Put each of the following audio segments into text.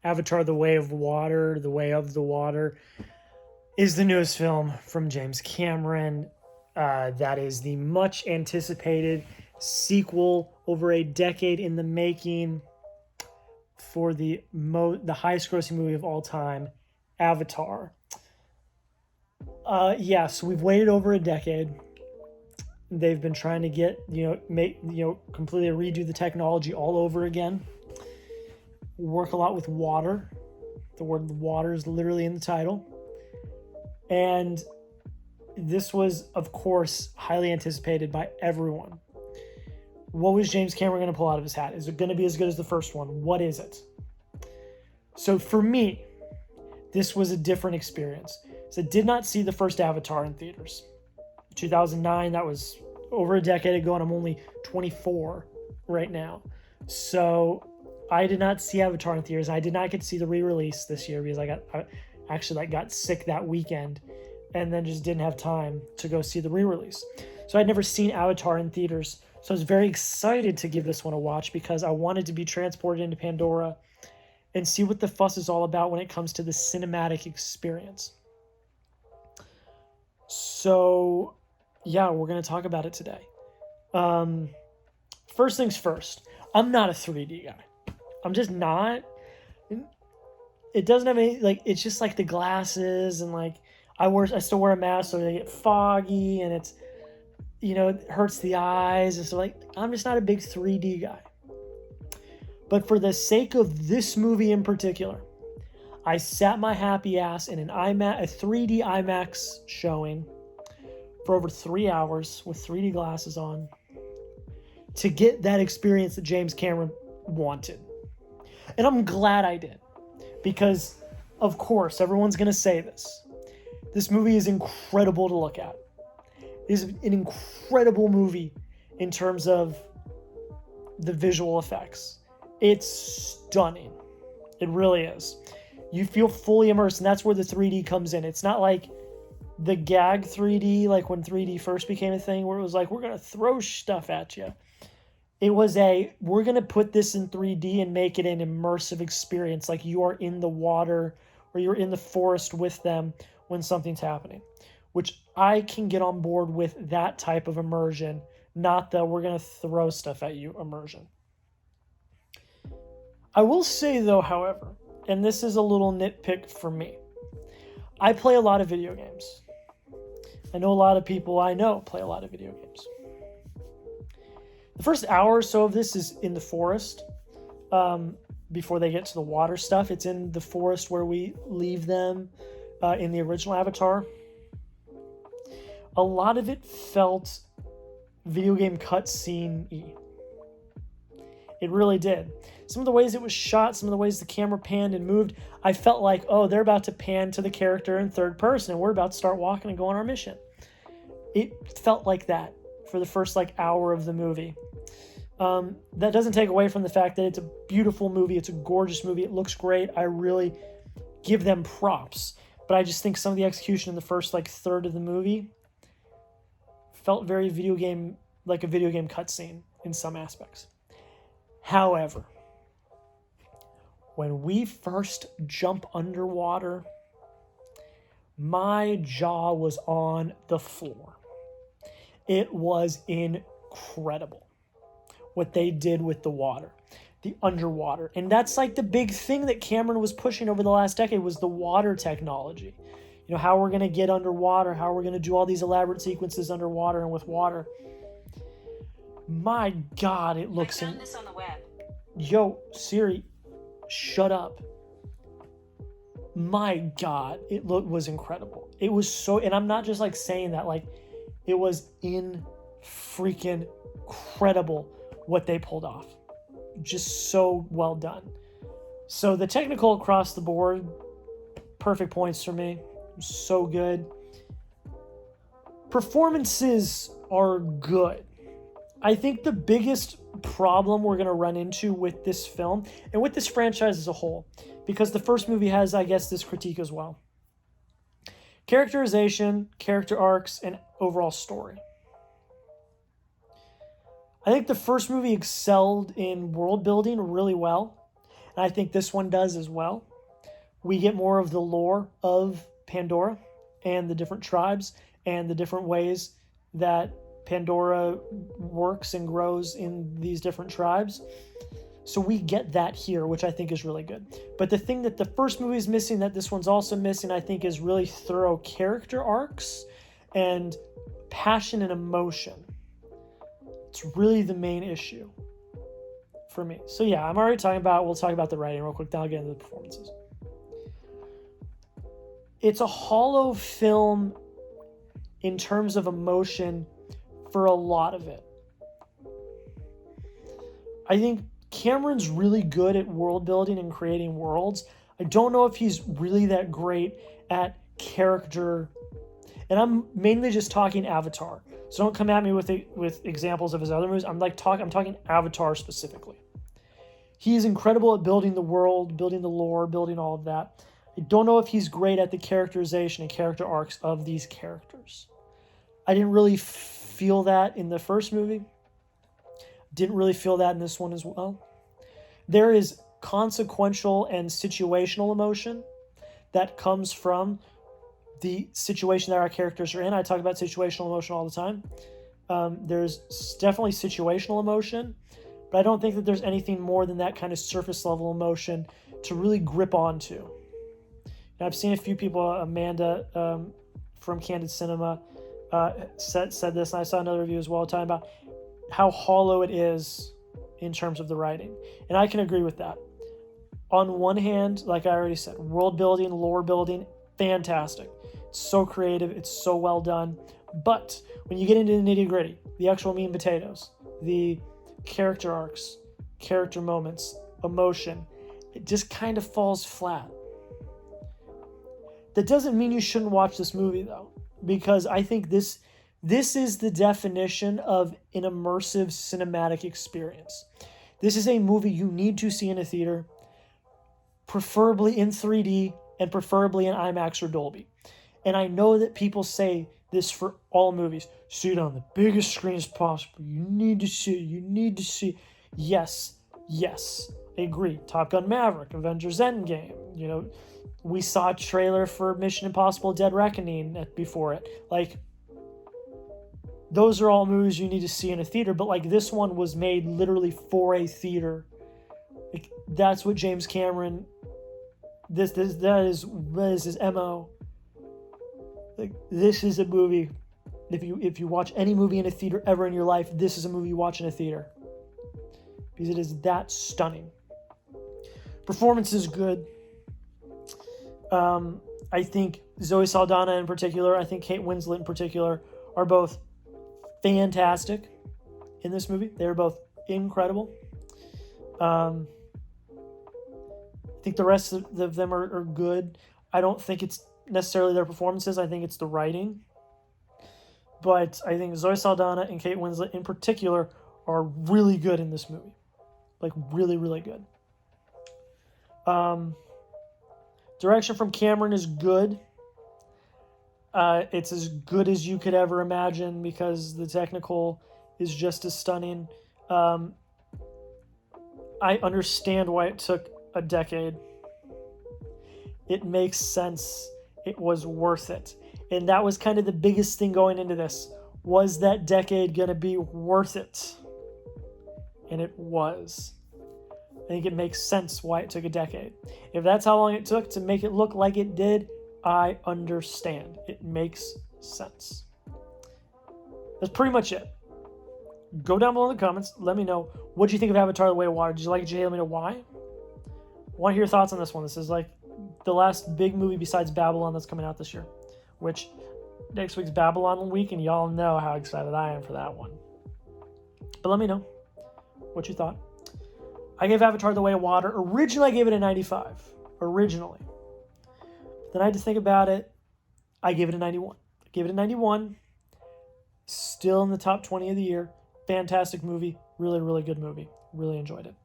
Avatar: The Way of Water, The Way of the Water, is the newest film from James Cameron. That is the much anticipated sequel, over a decade in the making, for the highest grossing movie of all time, Avatar. So we've waited over a decade. They've been trying to get, completely redo the technology all over again. Work a lot with water. The word water is literally in the title. And this was, of course, highly anticipated by everyone. What was James Cameron going to pull out of his hat? Is it going to be as good as the first one? What is it? So for me, this was a different experience. So I did not see the first Avatar in theaters. 2009, that was over a decade ago, and I'm only 24 right now. So I did not see Avatar in theaters. I did not get to see the re-release this year because I got sick that weekend and then just didn't have time to go see the re-release. So I'd never seen Avatar in theaters. So I was very excited to give this one a watch because I wanted to be transported into Pandora and see what the fuss is all about when it comes to the cinematic experience. So, yeah, we're going to talk about it today. First things first, I'm not a 3D guy. I'm just not. It doesn't have any, it's just the glasses and I still wear a mask so they get foggy and it's, it hurts the eyes. And so I'm just not a big 3D guy. But for the sake of this movie in particular, I sat my happy ass in a 3D IMAX showing for over 3 hours with 3D glasses on to get that experience that James Cameron wanted. And I'm glad I did, because of course everyone's going to say this. This movie is incredible to look at. It is an incredible movie in terms of the visual effects. It's stunning. It really is. You feel fully immersed, and that's where the 3D comes in. It's not like the gag 3D, like when 3D first became a thing, where it was we're going to throw stuff at you. It was we're going to put this in 3D and make it an immersive experience, like you are in the water or you're in the forest with them when something's happening, which I can get on board with that type of immersion, not the we're going to throw stuff at you immersion. I will say, though, however, and this is a little nitpick for me, I play a lot of video games. I know a lot of people I know play a lot of video games. The first hour or so of this is in the forest before they get to the water stuff. It's in the forest where we leave them in the original Avatar. A lot of it felt video game cutscene-y. It really did. Some of the ways it was shot, some of the ways the camera panned and moved, I felt like, oh, they're about to pan to the character in third person and we're about to start walking and go on our mission. It felt like that for the first hour of the movie. That doesn't take away from the fact that it's a beautiful movie. It's a gorgeous movie. It looks great. I really give them props. But I just think some of the execution in the first third of the movie felt very a video game cutscene in some aspects. However, when we first jump underwater, my jaw was on the floor. It was incredible what they did with the water, the underwater. And that's the big thing that Cameron was pushing over the last decade was the water technology. How we're going to get underwater, how we're going to do all these elaborate sequences underwater and with water. My God, it looks... I found this on the web. Yo, Siri, shut up. My God, it was incredible. It was so... And I'm not just saying that. It was freaking incredible what they pulled off. Just so well done. So the technical across the board, perfect points for me. So good. Performances are good. I think the biggest problem we're going to run into with this film and with this franchise as a whole, because the first movie has, I guess, this critique as well. Characterization, character arcs, and overall story. I think the first movie excelled in world building really well. And I think this one does as well. We get more of the lore of Pandora and the different tribes and the different ways that Pandora works and grows in these different tribes. So we get that here, which I think is really good. But the thing that the first movie is missing, that this one's also missing, I think, is really thorough character arcs and passion and emotion. It's really the main issue for me. So yeah, we'll talk about the writing real quick, then I'll get into the performances. It's a hollow film in terms of emotion for a lot of it. I think Cameron's really good at world building and creating worlds. I don't know if he's really that great at character. And I'm mainly just talking Avatar. So don't come at me with examples of his other movies. I'm talking Avatar specifically. He is incredible at building the world, building the lore, building all of that. I don't know if he's great at the characterization and character arcs of these characters. I didn't really feel that in the first movie. Didn't really feel that in this one as well. There is consequential and situational emotion that comes from the situation that our characters are in. I talk about situational emotion all the time. There's definitely situational emotion, but I don't think that there's anything more than that kind of surface level emotion to really grip onto. And I've seen a few people, Amanda from Candid Cinema said this, and I saw another review as well talking about how hollow it is in terms of the writing. And I can agree with that. On one hand, like I already said, world building, lore building, fantastic. It's so creative, it's so well done. But when you get into the nitty-gritty, the actual meat and potatoes, the character arcs, character moments, emotion, it just kind of falls flat. That doesn't mean you shouldn't watch this movie, though, because I think this is the definition of an immersive cinematic experience. This is a movie you need to see in a theater, preferably in 3D and preferably in IMAX or Dolby. And I know that people say this for all movies. See it on the biggest screen as possible. You need to see. Yes, I agree. Top Gun Maverick, Avengers Endgame. We saw a trailer for Mission Impossible Dead Reckoning before it. Those are all movies you need to see in a theater, but this one was made literally for a theater. That's what James Cameron, that is his MO. This is a movie. If you watch any movie in a theater ever in your life, this is a movie you watch in a theater. Because it is that stunning. Performance is good. I think Zoe Saldaña in particular, I think Kate Winslet in particular, are both fantastic in this movie. They're both incredible. I think the rest of them are good. I don't think it's necessarily their performances. I think it's the writing. But I think Zoe Saldaña and Kate Winslet in particular are really good in this movie. Really, really good. Direction from Cameron is good. It's as good as you could ever imagine because the technical is just as stunning. I understand why it took a decade. It makes sense. It was worth it. And that was kind of the biggest thing going into this. Was that decade going to be worth it? And it was. I think it makes sense why it took a decade. If that's how long it took to make it look like it did, I understand. It makes sense. That's pretty much it. Go down below in the comments. Let me know. What did you think of Avatar: The Way of Water? Did you like it? Did you hate it? Let me know why. I want to hear your thoughts on this one. This is the last big movie besides Babylon that's coming out this year. Which, next week's Babylon week, and y'all know how excited I am for that one. But let me know what you thought. I gave Avatar: The Way of Water. Originally, I gave it a 95. Originally. Then I had to think about it. I gave it a 91. I gave it a 91. Still in the top 20 of the year. Fantastic movie. Really, really good movie. Really enjoyed it.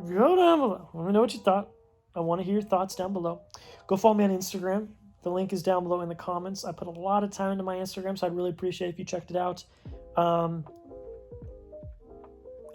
Go down below. Let me know what you thought. I want to hear your thoughts down below. Go follow me on Instagram. The link is down below in the comments. I put a lot of time into my Instagram, so I'd really appreciate it if you checked it out.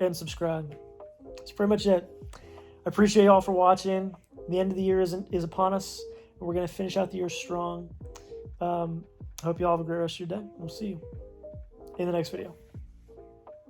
And subscribe. That's pretty much it. I appreciate y'all for watching. The end of the year is upon us. We're going to finish out the year strong. I hope you all have a great rest of your day. We'll see you in the next video.